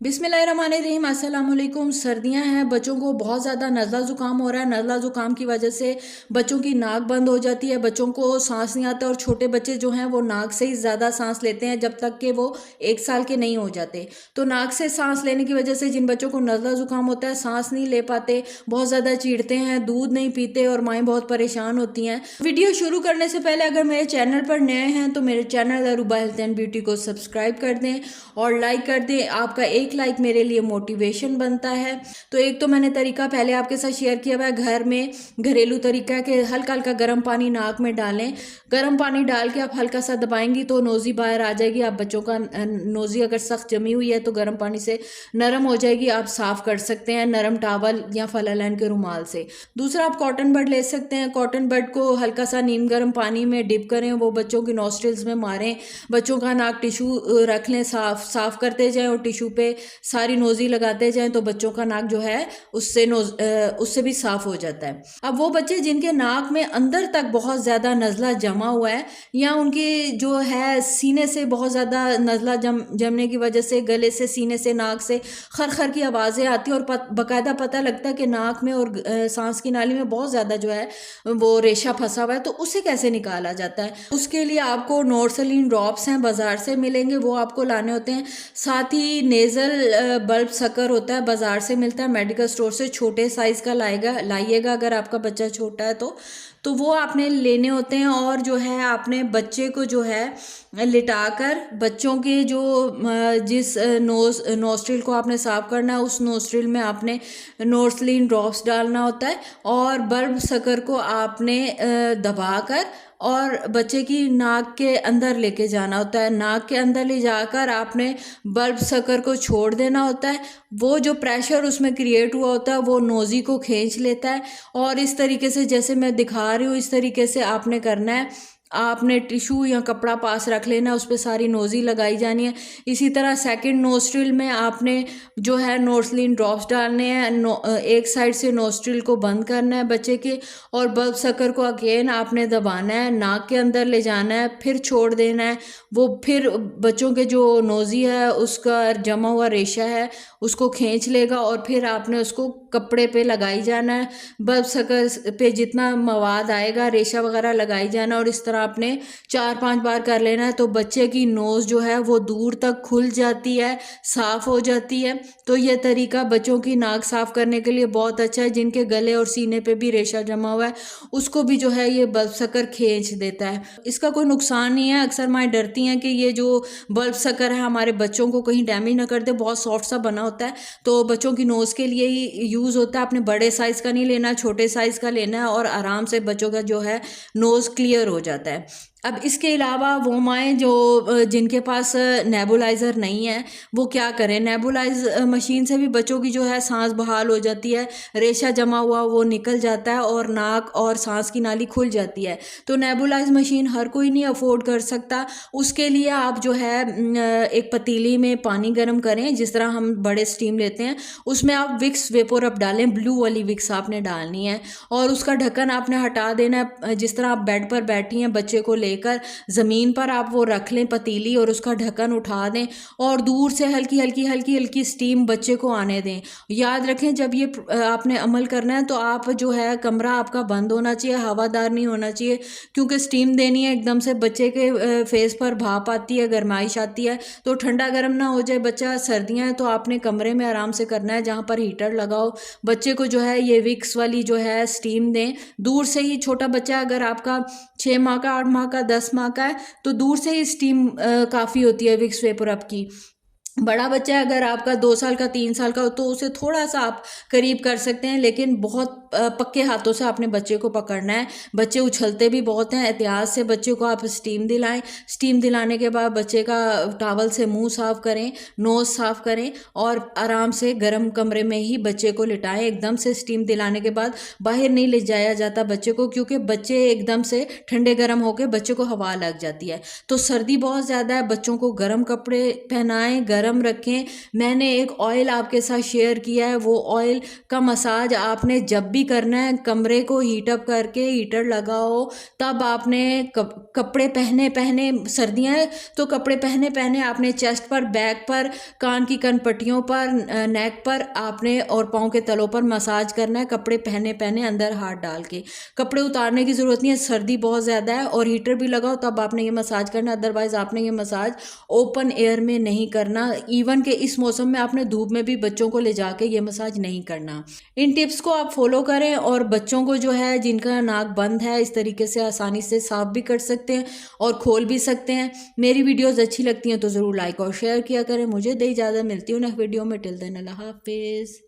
बिस्मिल्लाहिर्रहमानिर्रहीम अस्सलाम वालेकुम। सर्दियां हैं, बच्चों को बहुत ज़्यादा नज़ला ज़ुकाम हो रहा है। नज़ला ज़ुकाम की वजह से बच्चों की नाक बंद हो जाती है, बच्चों को सांस नहीं आता और छोटे बच्चे जो हैं वो नाक से ही ज़्यादा सांस लेते हैं जब तक कि वो 1 साल के नहीं हो जाते। तो नाक से सांस लेने की वजह से जिन बच्चों को नज़ला ज़ुकाम होता है, सांस नहीं ले पाते, बहुत ज़्यादा चीखते हैं, दूध नहीं पीते और माएँ बहुत परेशान होती हैं। वीडियो शुरू करने से पहले अगर मेरे चैनल पर नए हैं तो मेरे channel Aruba health and beauty को सब्सक्राइब कर दें और लाइक कर दें। आपका एक लाइक मेरे लिए मोटिवेशन बनता है। तो एक तो मैंने तरीका पहले आपके साथ शेयर किया हुआ है, घर में घरेलू तरीका है कि हल्का हल्का गर्म पानी नाक में डालें। गर्म पानी डाल के आप हल्का सा दबाएंगी तो नोज़ी बाहर आ जाएगी। आप बच्चों का नोज़ी अगर सख्त जमी हुई है तो गर्म पानी से नरम हो जाएगी, आप साफ़ कर सकते हैं नरम टावल या फलालैन के रुमाल से। दूसरा, आप कॉटन बड ले सकते हैं। कॉटन बड को हल्का सा नीम गर्म पानी में डिप करें, वो बच्चों की नॉस्ट्रिल्स में मारें, बच्चों का नाक टिशू रख लें, साफ करते जाएं और टिशू पे सारी नोज़ी लगाते जाएं तो बच्चों का नाक जो है उससे भी साफ हो जाता है। अब वो बच्चे जिनके नाक में अंदर तक बहुत ज़्यादा नज़ला जमा हुआ है या उनकी जो है सीने से बहुत ज़्यादा नज़ला जमने की वजह से गले से, सीने से, नाक से खर की आवाज़ें आती हैं और बाकायदा पता लगता है कि नाक में और सांस की नाली में बहुत ज़्यादा जो है वो रेशा फंसा हुआ है, तो उसे कैसे निकाला जाता है? उसके लिए आपको नोरसलीन ड्रॉप्स हैं, बाज़ार से मिलेंगे, वो आपको लाने होते हैं। साथ ही नेज़ल बल्ब सकर होता है, बाज़ार से मिलता है, मेडिकल स्टोर से छोटे साइज़ का लाइएगा अगर आपका बच्चा छोटा है तो वो आपने लेने होते हैं। और जो है आपने बच्चे को जो है लिटाकर बच्चों के जो जिस नोस्ट्रिल को आपने साफ करना है उस नोस्ट्रिल में आपने नोरसलीन ड्रॉप्स डालना होता है और बल्ब सकर को आपने दबाकर और बच्चे की नाक के अंदर लेके जाना होता है। नाक के अंदर ले जाकर आपने बल्ब सकर को छोड़ देना होता है। वो जो प्रेशर उसमें क्रिएट हुआ होता है वो नोज़ी को खींच लेता है और इस तरीके से जैसे मैं दिखा रही हूँ इस तरीके से आपने करना है। आपने टिशू या कपड़ा पास रख लेना, उस पर सारी नोज़ी लगाई जानी है। इसी तरह सेकंड नोस्ट्रिल में आपने जो है नोरसलीन ड्रॉप्स डालने हैं। एक साइड से नोस्ट्रिल को बंद करना है बच्चे के और बल्ब सकर को अगेन आपने दबाना है, नाक के अंदर ले जाना है, फिर छोड़ देना है। वो फिर बच्चों के जो नोज़ी है उसका जमा हुआ रेशा है उसको खींच लेगा और फिर आपने उसको कपड़े पे लगाई जाना है। बल्ब सकर पे जितना मवाद आएगा रेशा वगैरह लगाई जाना और इस तरह आपने 4-5 बार कर लेना है तो बच्चे की नोज़ जो है वो दूर तक खुल जाती है, साफ़ हो जाती है। तो ये तरीका बच्चों की नाक साफ़ करने के लिए बहुत अच्छा है। जिनके गले और सीने पे भी रेशा जमा हुआ है उसको भी जो है ये बल्ब सकर खींच देता है। इसका कोई नुकसान नहीं है। अक्सर माएँ डरती हैं कि ये जो बल्ब सकर है हमारे बच्चों को कहीं डैमेज ना कर दे, बहुत सॉफ्ट सा बना होता है तो बच्चों की नोज़ के लिए ही यूज़ होता है। आपने बड़े साइज़ का नहीं लेना, छोटे साइज़ का लेना है और आराम से बच्चों का जो है नोज़ क्लियर हो जाता है। अब इसके अलावा वो माएँ जो जिनके पास नेबुलाइज़र नहीं है वो क्या करें? नेबुलाइज मशीन से भी बच्चों की जो है सांस बहाल हो जाती है, रेशा जमा हुआ वो निकल जाता है और नाक और सांस की नाली खुल जाती है। तो नेबुलाइज मशीन हर कोई नहीं अफोर्ड कर सकता। उसके लिए आप जो है एक पतीली में पानी गर्म करें, जिस तरह हम बड़े स्टीम लेते हैं, उसमें आप विक्स वेपोरब डालें, ब्लू वाली विक्स आपने डालनी है और उसका ढक्कन आपने हटा देना है। जिस तरह आप बेड पर बैठी हैं बच्चे को लेकर, ज़मीन पर आप वो रख लें पतीली और उसका ढक्कन उठा दें और दूर से हल्की हल्की स्टीम बच्चे को आने दें। याद रखें जब ये आपने अमल करना है तो आप जो है कमरा आपका बंद होना चाहिए, हवादार नहीं होना चाहिए, क्योंकि स्टीम देनी है एकदम से बच्चे के फेस पर भाप आती है, गर्माइश आती है, तो ठंडा गर्म ना हो जाए बच्चा। सर्दियाँ हैं तो आपने कमरे में आराम से करना है जहाँ पर हीटर लगाओ। बच्चे को जो है ये विक्स वाली जो है स्टीम दें दूर से ही। छोटा बच्चा अगर आपका 6 माह का, 8 माह का, 10 माह का है तो दूर से ही स्टीम काफ़ी होती है विक्स वेपोरब की। बड़ा बच्चा है अगर आपका 2 साल का, 3 साल का हो तो उसे थोड़ा सा आप करीब कर सकते हैं, लेकिन बहुत पक्के हाथों से आपने बच्चे को पकड़ना है। बच्चे उछलते भी बहुत हैं, एहतियात से बच्चे को आप स्टीम दिलाएं। स्टीम दिलाने के बाद बच्चे का टॉवल से मुंह साफ़ करें, नोज़ साफ़ करें और आराम से गर्म कमरे में ही बच्चे को लिटाएं। एकदम से स्टीम दिलाने के बाद बाहर नहीं ले जाया जाता बच्चे को, क्योंकि बच्चे एकदम से ठंडे गर्म होकर बच्चे को हवा लग जाती है। तो सर्दी बहुत ज़्यादा है, बच्चों को गर्म कपड़े पहनाएं, गर्म गर्म रखें। मैंने एक ऑयल आपके साथ शेयर किया है, वो ऑयल का मसाज आपने जब भी करना है कमरे को हीटअप करके, हीटर लगाओ, तब आपने कपड़े पहने पहने, सर्दियाँ हैं तो कपड़े पहने पहने आपने चेस्ट पर, बैक पर, कान की कनपट्टियों पर, नेक पर आपने और पाँव के तलों पर मसाज करना है, कपड़े पहने पहने अंदर हाथ डाल के। कपड़े उतारने की ज़रूरत नहीं है, सर्दी बहुत ज़्यादा है, और हीटर भी लगाओ तब आपने ये मसाज करना, अदरवाइज़ आपने ये मसाज ओपन एयर में नहीं करना। इवन के इस मौसम में आपने धूप में भी बच्चों को ले जाके ये मसाज नहीं करना। इन टिप्स को आप फॉलो करें और बच्चों को जो है जिनका नाक बंद है इस तरीके से आसानी से साफ भी कर सकते हैं और खोल भी सकते हैं। मेरी वीडियोज़ अच्छी लगती हैं तो ज़रूर लाइक और शेयर किया करें। मुझे दे इजाज़त, मिलती हूँ नेक्स्ट वीडियो में। टिल देन अल्लाह हाफिज़।